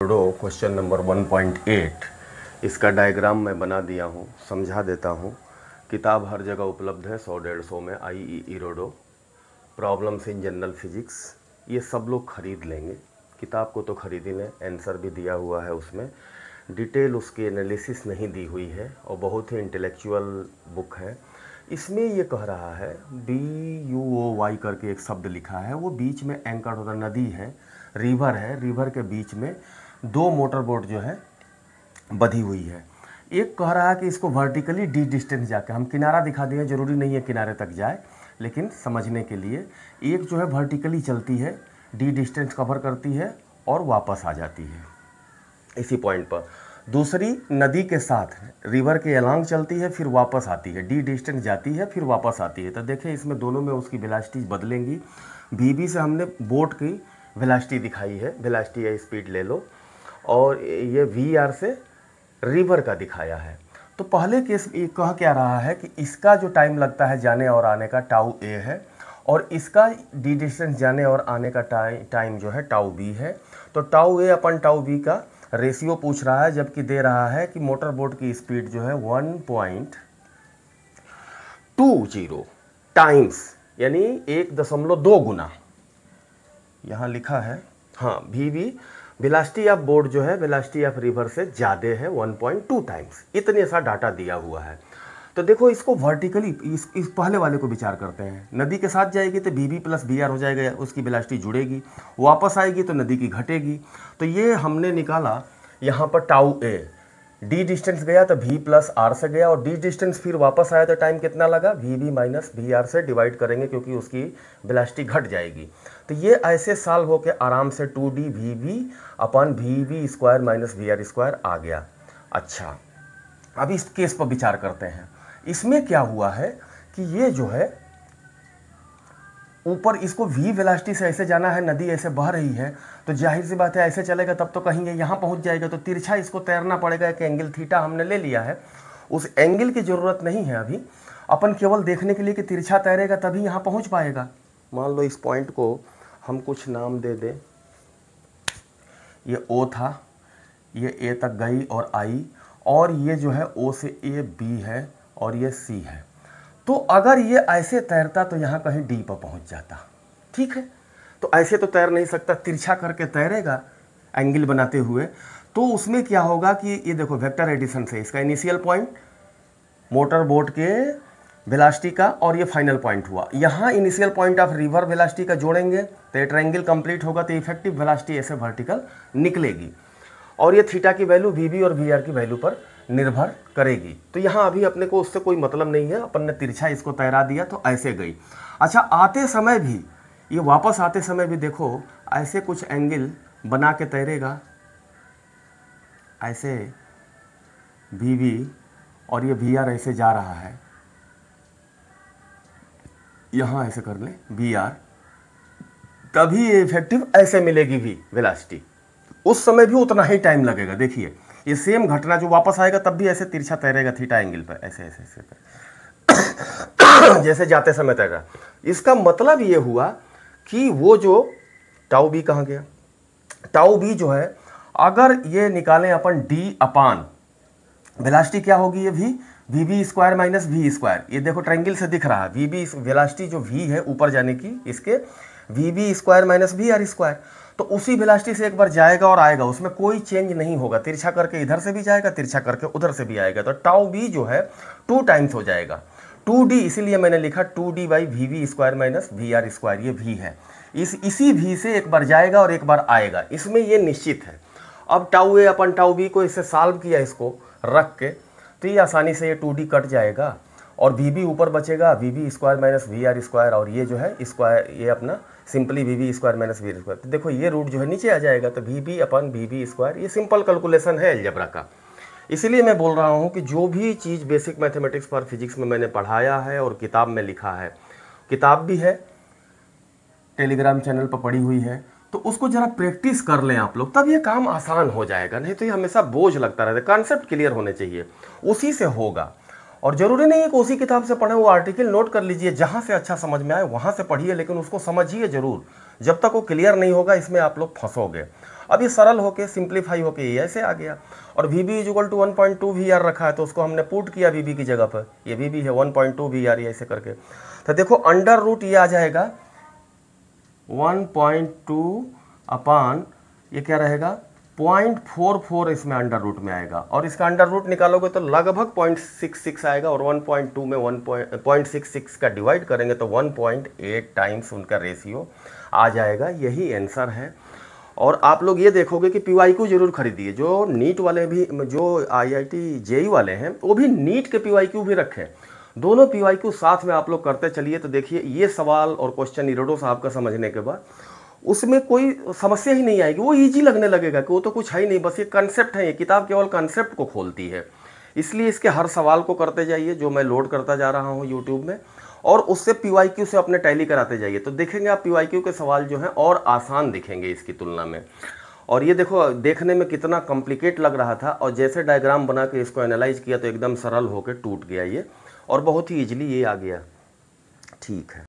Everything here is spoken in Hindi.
क्वेश्चन नंबर 1.8 इसका डायग्राम मैं बना दिया हूँ, समझा देता हूँ। किताब हर जगह उपलब्ध है 100-150 में। IEE रोडो प्रॉब्लम्स इन जनरल फिजिक्स, ये सब लोग ख़रीद लेंगे। किताब को तो खरीद ही लें, आंसर भी दिया हुआ है उसमें। डिटेल उसकी एनालिसिस नहीं दी हुई है और बहुत ही इंटेलेक्चुअल बुक है। इसमें ये कह रहा है BUOY करके एक शब्द लिखा है, वो बीच में एंकर होता, नदी है, रिवर है, रिवर के बीच में दो मोटर बोट जो है बधी हुई है। एक कह रहा है कि इसको वर्टिकली डी डिस्टेंस जाके, हम किनारा दिखा दिए, जरूरी नहीं है किनारे तक जाए, लेकिन समझने के लिए एक जो है वर्टिकली चलती है, डी डिस्टेंस कवर करती है और वापस आ जाती है इसी पॉइंट पर। दूसरी नदी के साथ रिवर के अलॉन्ग चलती है, फिर वापस आती है, डी डिस्टेंस जाती है, फिर वापस आती है। तो देखिए इसमें दोनों में उसकी वेलोसिटी बदलेंगी। BB से हमने बोट की वेलोसिटी दिखाई है, वेलोसिटी या स्पीड ले लो, और ये VR से रिवर का दिखाया है। तो पहले केस ये कह क्या रहा है कि इसका जो टाइम लगता है जाने और आने का टाउ A है, और इसका डी डिस्टेंस जाने और आने का टाइम जो है टाउ B है। तो tau A upon tau B का रेशियो पूछ रहा है, जबकि दे रहा है कि मोटर बोट की स्पीड जो है 1.20 टाइम्स, यानी 1.2 गुना यहाँ लिखा है। हाँ, BB वेलोसिटी ऑफ बोट जो है वेलोसिटी ऑफ रिवर से ज़्यादा है 1.2 टाइम्स, इतने सा डाटा दिया हुआ है। तो देखो इसको वर्टिकली इस पहले वाले को विचार करते हैं। नदी के साथ जाएगी तो BB प्लस BR हो जाएगा, उसकी वेलोसिटी जुड़ेगी, वापस आएगी तो नदी की घटेगी। तो ये हमने निकाला यहाँ पर टाउ A, डी डिस्टेंस गया तो V प्लस R से गया, और डी डिस्टेंस फिर वापस आया तो टाइम कितना लगा, VB माइनस VR से डिवाइड करेंगे क्योंकि उसकी वेलोसिटी घट जाएगी। तो ये ऐसे सॉल्व होके आराम से 2D VB अपन VB square minus VR square आ गया। अच्छा, अब इस केस पर विचार करते हैं। इसमें क्या हुआ है कि ये जो है ऊपर इसको V वेलोसिटी से ऐसे जाना है, नदी ऐसे बह रही है, तो जाहिर सी बात है ऐसे चलेगा तब तो कहीं यहाँ पहुँच जाएगा, तो तिरछा इसको तैरना पड़ेगा। एक एंगल थीटा हमने ले लिया है, उस एंगल की ज़रूरत नहीं है अभी, अपन केवल देखने के लिए कि तिरछा तैरेगा तभी यहाँ पहुँच पाएगा। मान लो इस पॉइंट को हम कुछ नाम दे दें, ये O था, ये A तक गई और आई, और ये जो है O से A B है और ये C है। तो अगर ये ऐसे तैरता तो यहाँ कहीं D पर पहुँच जाता, ठीक है। तो ऐसे तो तैर नहीं सकता, तिरछा करके तैरेगा एंगल बनाते हुए। तो उसमें क्या होगा कि ये देखो वेक्टर एडिशन से इसका इनिशियल पॉइंट मोटर बोट के वेलोसिटी का और ये फाइनल पॉइंट हुआ, यहाँ initial point of river velocity का जोड़ेंगे तो ये ट्रायंगल कंप्लीट होगा। तो इफेक्टिव वेलोसिटी ऐसे वर्टिकल निकलेगी, और ये थीटा की वैल्यू VB और VR की वैल्यू पर निर्भर करेगी। तो यहाँ अभी अपने को उससे कोई मतलब नहीं है, अपन ने तिरछा इसको तैरा दिया तो ऐसे गई। अच्छा, आते समय भी ये वापस आते समय भी देखो ऐसे कुछ एंगल बना के तैरेगा, ऐसे VB और ये VR ऐसे जा रहा है, यहाँ ऐसे कर ले VR, तभी ये इफेक्टिव ऐसे मिलेगी V वेलोसिटी। उस समय भी उतना ही टाइम लगेगा। देखिए ये सेम घटना जो वापस आएगा तब भी ऐसे तिरछा तैरेगा थीटा एंगल पर, ऐसे ऐसे ऐसे जैसे जाते समय तैरा। इसका मतलब ये हुआ कि वो जो टाउ B कहाँ गया, टाउ B जो है अगर ये निकालें अपन D अपान वेलोसिटी क्या होगी, ये VB square minus V square. ये देखो ट्रायंगल से दिख रहा है, VB वेलोसिटी जो V है ऊपर जाने की, इसके VB square minus VR square. तो उसी वेलोसिटी से एक बार जाएगा और आएगा, उसमें कोई चेंज नहीं होगा। तिरछा करके इधर से भी जाएगा, तिरछा करके उधर से भी आएगा। तो टाउ B जो है 2 टाइम्स हो जाएगा, 2D, इसीलिए मैंने लिखा 2D by VB square minus VR square. ये V है, इसी V से एक बार जाएगा और एक बार आएगा, इसमें ये निश्चित है। अब tau A upon tau B को इससे सॉल्व किया, इसको रख के, तो ये आसानी से ये 2D कट जाएगा और VB ऊपर बचेगा, VB square minus VR square, और ये जो है स्क्वायर, ये अपना simply VB square minus VR square. तो देखो ये रूट जो है नीचे आ जाएगा, तो VB अपन VB स्क्वायर। ये सिंपल कैलकुलेशन है अलजेब्रा का। इसीलिए मैं बोल रहा हूँ कि जो भी चीज़ बेसिक मैथमेटिक्स फॉर फिजिक्स में मैंने पढ़ाया है और किताब में लिखा है, किताब भी है टेलीग्राम चैनल पर पड़ी हुई है, तो उसको जरा प्रैक्टिस कर लें आप लोग, तब ये काम आसान हो जाएगा। नहीं तो ये हमेशा बोझ लगता रहता है। कॉन्सेप्ट क्लियर होने चाहिए, उसी से होगा। और ज़रूरी नहीं है कि उसी किताब से पढ़ें, वो आर्टिकल नोट कर लीजिए, जहाँ से अच्छा समझ में आए वहाँ से पढ़िए, लेकिन उसको समझिए ज़रूर। जब तक वो क्लियर नहीं होगा इसमें आप लोग फंसोगे। अब ये सरल होके सिंप्लीफाई होके ये ऐसे आ गया। और V B is equal to 1.2 VR रखा है, तो उसको हमने पुट किया वी बी की जगह पर, ये वी बी है 1.2 VR, ये ऐसे करके। तो देखो अंडर रूट ये आ जाएगा 1.2 अपान ये क्या रहेगा 0.44, इसमें अंडर रूट में आएगा, और इसका अंडर रूट निकालोगे तो लगभग 0.66 आएगा, और 1.2 में 0.66 का डिवाइड करेंगे तो 1.8 टाइम्स उनका रेशियो आ जाएगा। यही आंसर है। और आप लोग ये देखोगे कि PYQ जरूर खरीदिए, जो नीट वाले भी, जो IIT JEE वाले हैं वो भी नीट के PYQ भी रखें, दोनों PYQ साथ में आप लोग करते चलिए। तो देखिए ये सवाल और क्वेश्चन इरोडो साहब का समझने के बाद उसमें कोई समस्या ही नहीं आएगी, वो इजी लगने लगेगा कि वो तो कुछ है ही नहीं, बस ये कंसेप्ट है, ये किताब केवल कंसेप्ट को खोलती है। इसलिए इसके हर सवाल को करते जाइए जो मैं लोड करता जा रहा हूँ यूट्यूब में, और उससे PYQ से अपने टैली कराते जाइए, तो देखेंगे आप PYQ के सवाल जो हैं और आसान दिखेंगे इसकी तुलना में। और ये देखो देखने में कितना कॉम्प्लिकेट लग रहा था, और जैसे डायग्राम बना के इसको एनालाइज किया तो एकदम सरल होकर टूट गया ये, और बहुत ही ईजिली ये आ गया। ठीक है।